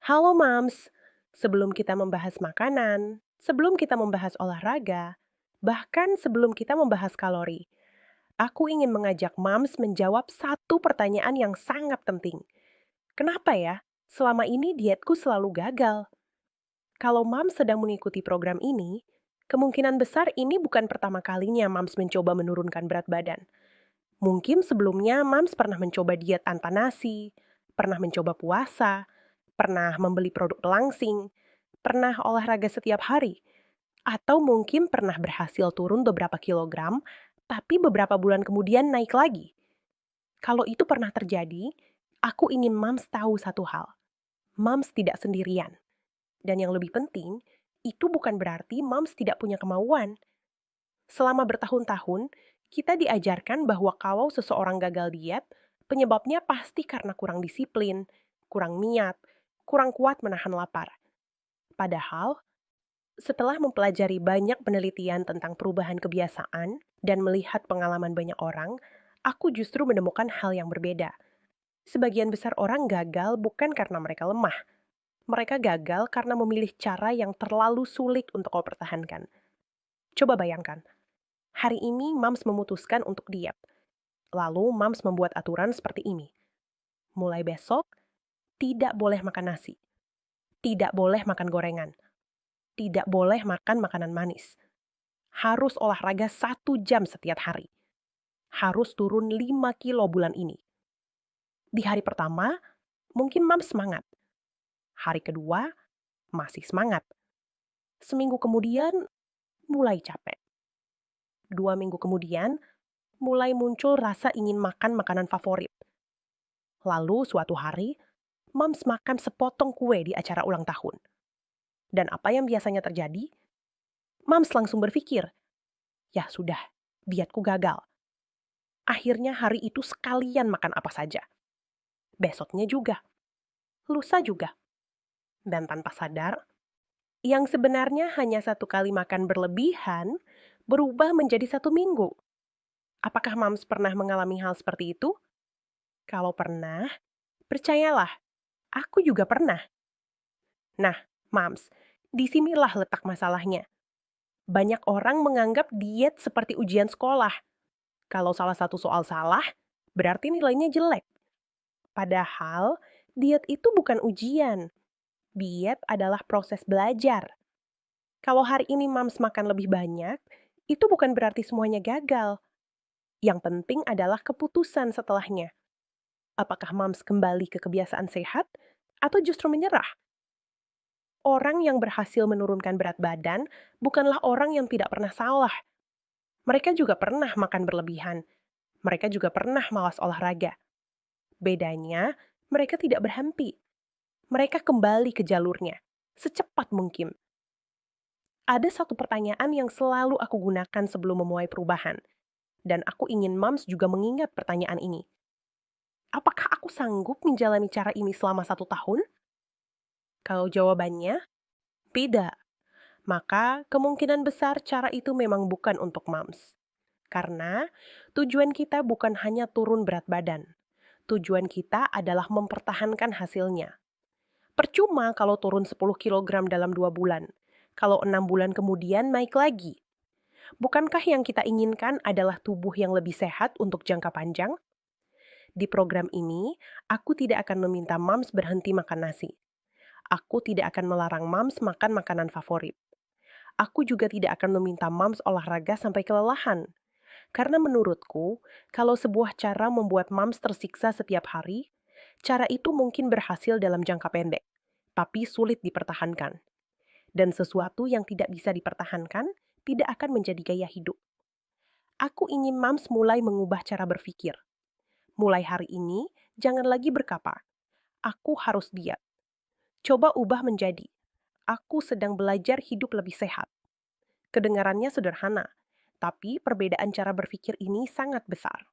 Halo Mams, sebelum kita membahas makanan, sebelum kita membahas olahraga, bahkan sebelum kita membahas kalori, aku ingin mengajak Mams menjawab satu pertanyaan yang sangat penting. Kenapa ya? Selama ini dietku selalu gagal. Kalau Mams sedang mengikuti program ini, kemungkinan besar ini bukan pertama kalinya Mams mencoba menurunkan berat badan. Mungkin sebelumnya Mams pernah mencoba diet tanpa nasi, pernah mencoba puasa, pernah membeli produk langsing, pernah olahraga setiap hari, atau mungkin pernah berhasil turun beberapa kilogram, tapi beberapa bulan kemudian naik lagi. Kalau itu pernah terjadi, aku ingin Mams tahu satu hal. Mams tidak sendirian. Dan yang lebih penting, itu bukan berarti Mams tidak punya kemauan. Selama bertahun-tahun, kita diajarkan bahwa kalau seseorang gagal diet, penyebabnya pasti karena kurang disiplin, kurang niat, kurang kuat menahan lapar. Padahal, setelah mempelajari banyak penelitian tentang perubahan kebiasaan dan melihat pengalaman banyak orang, aku justru menemukan hal yang berbeda. Sebagian besar orang gagal bukan karena mereka lemah. Mereka gagal karena memilih cara yang terlalu sulit untuk kau pertahankan. Coba bayangkan, hari ini Mams memutuskan untuk diet. Lalu Mams membuat aturan seperti ini. Mulai besok, tidak boleh makan nasi. Tidak boleh makan gorengan. Tidak boleh makan makanan manis. Harus olahraga 1 jam setiap hari. Harus turun 5 kilo bulan ini. Di hari pertama, mungkin Mams semangat. Hari kedua, masih semangat. Seminggu kemudian, mulai capek. 2 minggu kemudian, mulai muncul rasa ingin makan makanan favorit. Lalu suatu hari, Mams makan sepotong kue di acara ulang tahun. Dan apa yang biasanya terjadi? Mams langsung berpikir, ya sudah, dietku gagal. Akhirnya hari itu sekalian makan apa saja. Besoknya juga, lusa juga. Dan tanpa sadar, yang sebenarnya hanya 1 kali makan berlebihan, berubah menjadi 1 minggu. Apakah Mams pernah mengalami hal seperti itu? Kalau pernah, percayalah, aku juga pernah. Nah, Mams, disinilah letak masalahnya. Banyak orang menganggap diet seperti ujian sekolah. Kalau salah satu soal salah, berarti nilainya jelek. Padahal, diet itu bukan ujian. Diet adalah proses belajar. Kalau hari ini Mams makan lebih banyak, itu bukan berarti semuanya gagal. Yang penting adalah keputusan setelahnya. Apakah Mams kembali ke kebiasaan sehat atau justru menyerah? Orang yang berhasil menurunkan berat badan bukanlah orang yang tidak pernah salah. Mereka juga pernah makan berlebihan. Mereka juga pernah malas olahraga. Bedanya, mereka tidak berhenti. Mereka kembali ke jalurnya secepat mungkin. Ada satu pertanyaan yang selalu aku gunakan sebelum memulai perubahan. Dan aku ingin Mams juga mengingat pertanyaan ini. Apakah aku sanggup menjalani cara ini selama 1 tahun? Kalau jawabannya, tidak. Maka kemungkinan besar cara itu memang bukan untuk Mams. Karena tujuan kita bukan hanya turun berat badan. Tujuan kita adalah mempertahankan hasilnya. Percuma kalau turun 10 kilogram dalam 2 bulan. Kalau 6 bulan kemudian naik lagi. Bukankah yang kita inginkan adalah tubuh yang lebih sehat untuk jangka panjang? Di program ini, aku tidak akan meminta Mams berhenti makan nasi. Aku tidak akan melarang Mams makan makanan favorit. Aku juga tidak akan meminta Mams olahraga sampai kelelahan. Karena menurutku, kalau sebuah cara membuat Mams tersiksa setiap hari, cara itu mungkin berhasil dalam jangka pendek, tapi sulit dipertahankan. Dan sesuatu yang tidak bisa dipertahankan tidak akan menjadi gaya hidup. Aku ingin Mams mulai mengubah cara berpikir. Mulai hari ini, jangan lagi berkata, aku harus diet. Coba ubah menjadi, aku sedang belajar hidup lebih sehat. Kedengarannya sederhana, tapi perbedaan cara berpikir ini sangat besar.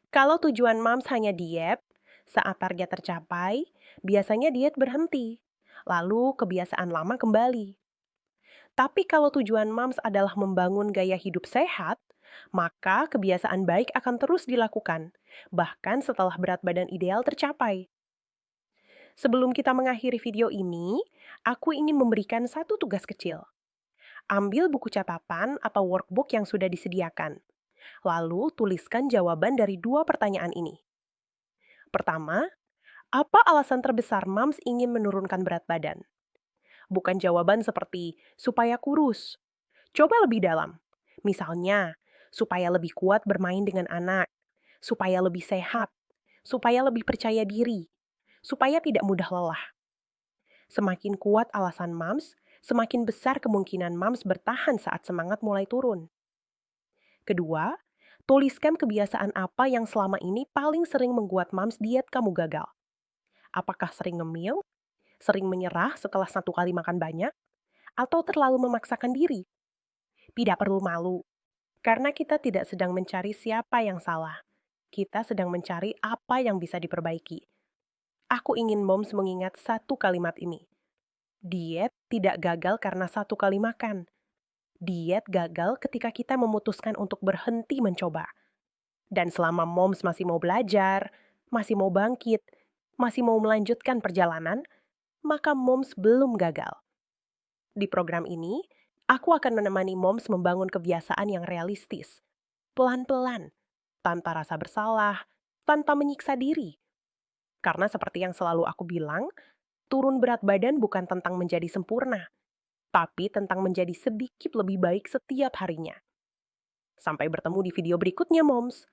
Kalau tujuan Mams hanya diet, saat target tercapai, biasanya diet berhenti. Lalu kebiasaan lama kembali. Tapi kalau tujuan Mams adalah membangun gaya hidup sehat, maka kebiasaan baik akan terus dilakukan, bahkan setelah berat badan ideal tercapai. Sebelum kita mengakhiri video ini, aku ingin memberikan satu tugas kecil. Ambil buku catatan atau workbook yang sudah disediakan. Lalu tuliskan jawaban dari dua pertanyaan ini. Pertama, apa alasan terbesar Mams ingin menurunkan berat badan? Bukan jawaban seperti supaya kurus. Coba lebih dalam. Misalnya, supaya lebih kuat bermain dengan anak, supaya lebih sehat, supaya lebih percaya diri, supaya tidak mudah lelah. Semakin kuat alasan Mams, semakin besar kemungkinan Mams bertahan saat semangat mulai turun. Kedua, tuliskan kebiasaan apa yang selama ini paling sering membuat Mams diet kamu gagal. Apakah sering ngemil, sering menyerah setelah satu kali makan banyak, atau terlalu memaksakan diri? Tidak perlu malu, karena kita tidak sedang mencari siapa yang salah. Kita sedang mencari apa yang bisa diperbaiki. Aku ingin Moms mengingat satu kalimat ini. Diet tidak gagal karena satu kali makan. Diet gagal ketika kita memutuskan untuk berhenti mencoba. Dan selama Moms masih mau belajar, masih mau bangkit, masih mau melanjutkan perjalanan, maka Moms belum gagal. Di program ini, aku akan menemani Moms membangun kebiasaan yang realistis, pelan-pelan, tanpa rasa bersalah, tanpa menyiksa diri. Karena seperti yang selalu aku bilang, turun berat badan bukan tentang menjadi sempurna, tapi tentang menjadi sedikit lebih baik setiap harinya. Sampai bertemu di video berikutnya, Moms.